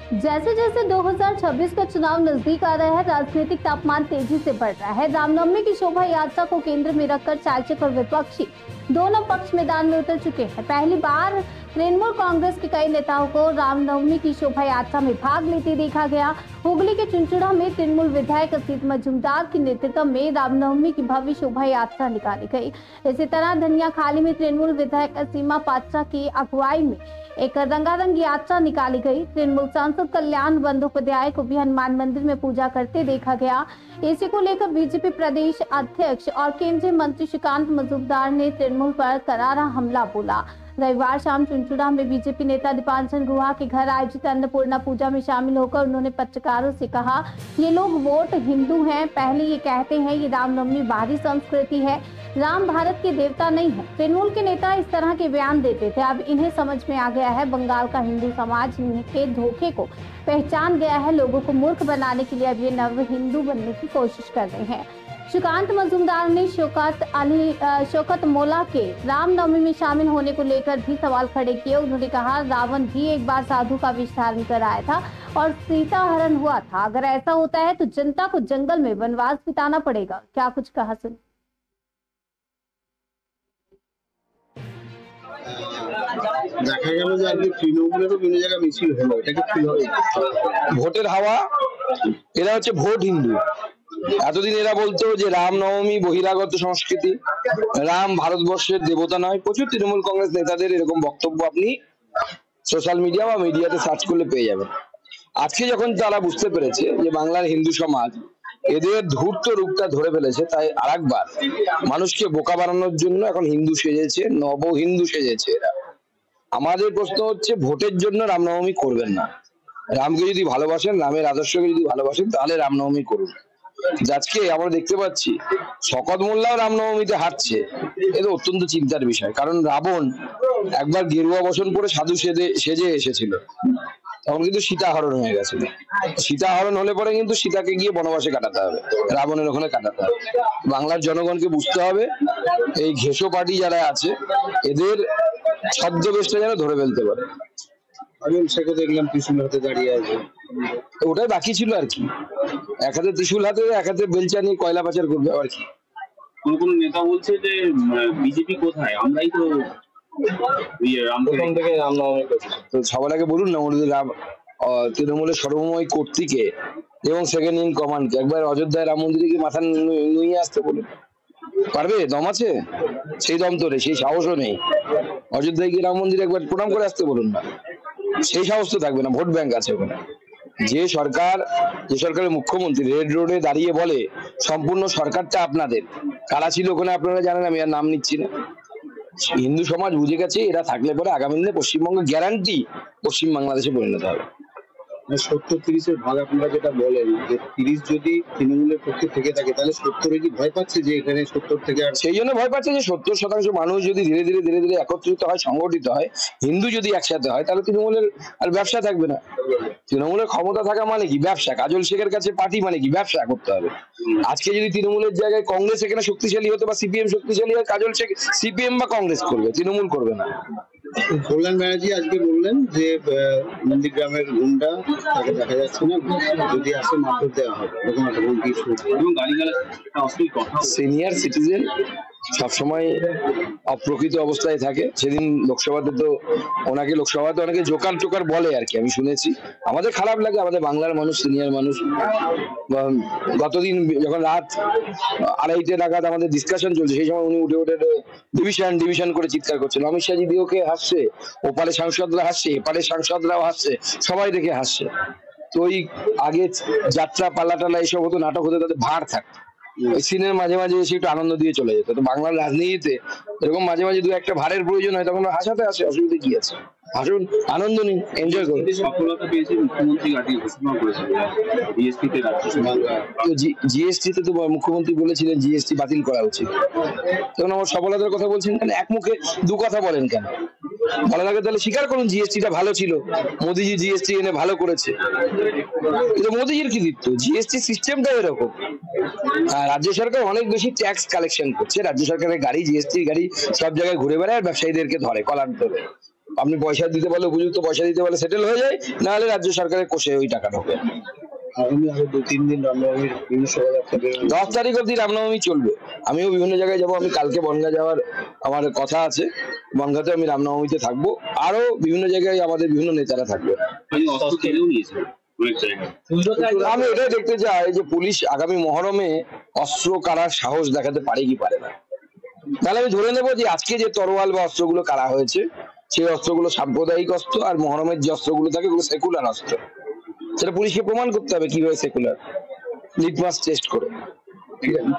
जैसे जैसे 2026 का चुनाव नजदीक आ रहा है, राजनीतिक तापमान तेजी से बढ़ रहा है। रामनवमी की शोभा यात्रा को केंद्र में रखकर चालचित्र और विपक्षी दोनों पक्ष मैदान में उतर चुके हैं। पहली बार तृणमूल कांग्रेस के कई नेताओं को रामनवमी की शोभा यात्रा में भाग लेते देखा गया। हुगली के चुनचुड़ा में तृणमूल विधायक असित मजूमदार के नेतृत्व में रामनवमी की भव्य शोभा यात्रा निकाली गई। इसी तरह धनियाखाली में तृणमूल विधायक सीमा पात्रा की अगुवाई में एक रंगारंग यात्रा निकाली गई। तृणमूल सांसद कल्याण बंदोपाध्याय को भी हनुमान मंदिर में पूजा करते देखा गया। इसी को लेकर बीजेपी प्रदेश अध्यक्ष और केंद्रीय मंत्री श्रीकांत मजूमदार ने तृणमूल पर करारा हमला बोला। रविवार शाम चुनचुड़ा में बीजेपी नेता दीपांचन गुहा के घर आयोजित अन्नपूर्णा पूजा में शामिल होकर उन्होंने पत्रकारों से कहा, ये लोग वोट हिंदू हैं, पहले ये कहते हैं ये रामनवमी बाहरी संस्कृति है, राम भारत के देवता नहीं है। तृणमूल के नेता इस तरह के बयान देते थे, अब इन्हें समझ में आ गया है बंगाल का हिंदू समाज के धोखे को पहचान गया है। लोगों को मूर्ख बनाने के लिए अब ये नव हिंदू बनने की कोशिश कर रहे हैं। श्रीकांत मजूमदार ने शौकत मोला के रामनवमी में शामिल होने को लेकर भी सवाल खड़े किए। उन्होंने कहा, रावण भी एक बार साधु का वेश धारण कर आया था और सीता हरण हुआ था। अगर ऐसा होता है तो जनता को जंगल में वनवास बिताना पड़ेगा। क्या कुछ कहा सुन। দেখা গেল যে আজকে তৃণমূলেরও বিভিন্ন জায়গায় মিছিল হলো, এটাকে কিভাবে ভোটের হাওয়া? এরা হচ্ছে ভোট হিন্দু। এতদিন এরা বলতো যে রামনবমী বহিরাগত সংস্কৃতি, রাম ভারতবর্ষের দেবতা নয়। প্রচুর তৃণমূল কংগ্রেস নেতাদের এরকম বক্তব্য আপনি সোশ্যাল মিডিয়া বা মিডিয়াতে সার্চ করলে পেয়ে যাবেন। আজকে যখন তারা বুঝতে পেরেছে যে বাংলার হিন্দু সমাজ এদের ধূর্ত রূপটা ধরে ফেলেছে, তাই আরেকবার মানুষকে বোকা বানানোর জন্য এখন হিন্দু সেজেছে, নব হিন্দু সেজেছে এরা। আমাদের প্রশ্ন হচ্ছে, ভোটের জন্য রামনবমী করবেন না। রামকে যদি ভালোবাসেন, রামের আদর্শকে যদি ভালোবাসেন, তাহলে রামনবমী করুন। আজকে আমরা দেখতে পাচ্ছি শওকত মোল্লাও রামনবমীতে হারছে, এটা অত্যন্ত চিন্তার বিষয়। কারণ রাবণ একবার গেরুয়া বসন পরে সাধু সেজে এসেছিল, তখন কিন্তু সীতা হরণ হয়ে গেছে। সীতা হরণ হলে পরে কিন্তু সীতাকে গিয়ে বনবাসে কাটাতে হবে, রাবণের ওখানে কাটাতে হবে। বাংলার জনগণকে বুঝতে হবে এই ঘেঁষো পার্টি যারা আছে এদের ছদ্মবেশটা যেন ধরে ফেলতে পারে। আমি সেটা দেখলাম ত্রিশূল হাতে দাঁড়িয়ে আছে, ওটাই বাকি ছিল আর কি। এক হাতে ত্রিশূল হাতে, এক হাতে বেলচা নিয়ে কয়লা পাচার করবে আর কি। কোন কোন নেতা বলছে যে বিজেপি কোথায়, আমরাই তো রামনবমী করছি। তো সবার আগে বলুন না তৃণমূলের সর্বময় কর্তৃকে এবং সেকেন্ড ইন কমান্ডকে একবার অযোধ্যায় রাম মন্দিরে কি মাথা নুয়ে আসতে বলুন। পারবে? দম আছে? সেই দম তো নেই, সেই সাহসও নেই। অযোধ্যায় গিয়ে রাম মন্দিরে একবার প্রণাম করে আসতে বলুন না, সেই সাহস তো থাকবে না। ভোট ব্যাংক আছে ওখানে। যে সরকারের মুখ্যমন্ত্রী রেড রোডে দাঁড়িয়ে বলে সম্পূর্ণ সরকারটা আপনাদের, কারা ছিল ওখানে আপনারা জানেন, আমি আর নাম নিচ্ছি না। হিন্দু সমাজ বুঝে গেছে এরা থাকলে পরে আগামী দিনে পশ্চিমবঙ্গ গ্যারান্টি পশ্চিম বাংলাদেশে পরিণত হবে। 70-30-এর ভাগ আপনারা যেটা বলেন, যে 30 যদি তৃণমূলের পক্ষে থেকে থাকে তাহলে 70-এ কি ভয় পাচ্ছে যে এখানে 70 থেকে? আর সেই জন্য ভয় পাচ্ছে যে 70% মানুষ যদি ধীরে ধীরে একত্রিত হয়, সংগঠিত হয়, হিন্দু যদি একসাথে হয়, তাহলে তৃণমূলের আর ব্যবসা থাকবে না। তৃণমূলের ক্ষমতা থাকা মানে কি? ব্যবসা। কাজল শেখের কাছে পার্টি মানে কি? ব্যবসা করতে হবে। আজকে যদি তৃণমূলের জায়গায় কংগ্রেস এখানে শক্তিশালী হতো বা সিপিএম শক্তিশালী হয়, কাজল শেখ সিপিএম বা কংগ্রেস করবে, তৃণমূল করবে না। কল্যাণ ব্যানার্জি আজকে বললেন যে নন্দীগ্রামের গুন্ডা তাকে দেখা যাচ্ছে না, যদি আসে মারধর দেওয়া হবে। সিনিয়র সিটিজেন সবসময় অপ্রকৃত অবস্থায় থাকে। সেদিন লোকসভাতে তো ওনাকে লোকসভাতে অনেকে জোকার টোকার বলে আর কি, আমি শুনেছি। আমাদের খারাপ লাগে, আমাদের বাংলার মানুষ, সিনিয়র মানুষ। গতদিন যখন রাত 2:30 নাগাদ আমাদের ডিসকাশন চলছে, সেই সময় উনি উঠে ডিভিশন করে চিৎকার করছেন। অমিত শাহজি দিয়েও হাসছে, ওপারে সাংসদরা হাসছে, এপারে সাংসদরাও হাসছে, সবাই দেখে হাসছে। তো ওই আগে যাত্রা পাল্লা এইসব হতো, নাটক হতো, তাদের ভার থাকতো। ওই সিনের মাঝে মাঝে এসে একটু আনন্দ দিয়ে চলে যেত। তো বাংলার রাজনীতিতে এরকম মাঝে মাঝে দু একটা ভারের প্রয়োজন হয়, তখন হাসাতে আসে, অসুবিধা কি আছে? আসুন, আনন্দ নিন, এনজয় করুন। সফলতা পেয়েছে মুখ্যমন্ত্রী ঘোষণা করেছেন জিএসটিতে, জিএসটিতে তো মুখ্যমন্ত্রী বলেছিলেন জিএসটি বাতিল করা উচিত। তখন আমার সফলতার কথা বলছেন কেন? এক মুখে দু কথা বলেন কেন? ভালো লাগে তাহলে স্বীকার করুন জিএসটিটা ভালো ছিল, মোদিজি জিএসটি এনে ভালো করেছে। এটা মোদিজির কৃতিত্ব। জিএসটি সিস্টেমটা এরকম। রাজ্য সরকার অনেক বেশি ট্যাক্স কালেকশন করছে। রাজ্য সরকারের গাড়ি, জিএসটি গাড়ি সব জায়গায় ঘুরে বেড়ায় আর ব্যবসায়ীদেরকে ধরে, কলার ধরে। আপনি পয়সা দিতে পারলে, উপযুক্ত পয়সা দিতে পারলে সেটেল হয়ে যায়, না হলে রাজ্য সরকারের কোষে ওই টাকা ঢোকে। আগামী আরো 2-3 দিন রামনবমীর বিভিন্ন শোভাযাত্রা বেরোবে। 10 তারিখ অব্দি রামনবমী চলবে। আমিও বিভিন্ন জায়গায় যাবো, আমি কালকে বনগাঁ যাওয়ার আমার কথা আছে, বনগাঁতে আমি রামনবমীতে থাকবো, আরো বিভিন্ন জায়গায় আমাদের বিভিন্ন নেতারা থাকবে। অস্ত্র কেড়েও নিয়েছে অনেক জায়গায়। আমি এটাই দেখতে চাই যে পুলিশ আগামী মহরমে অস্ত্র কারার সাহস দেখাতে পারে কি পারে না। তাহলে আমি ধরে নেবো যে আজকে যে তরোয়াল বা অস্ত্রগুলো কারা হয়েছে সেই অস্ত্রগুলো সাম্প্রদায়িক অস্ত্র, আর মহরমের যে অস্ত্রগুলো থাকে ওগুলো সেকুলার অস্ত্র। সেটা পুলিশকে প্রমাণ করতে হবে কিভাবে সেকুলার, লিটমাস টেস্ট করে। ঠিক আছে।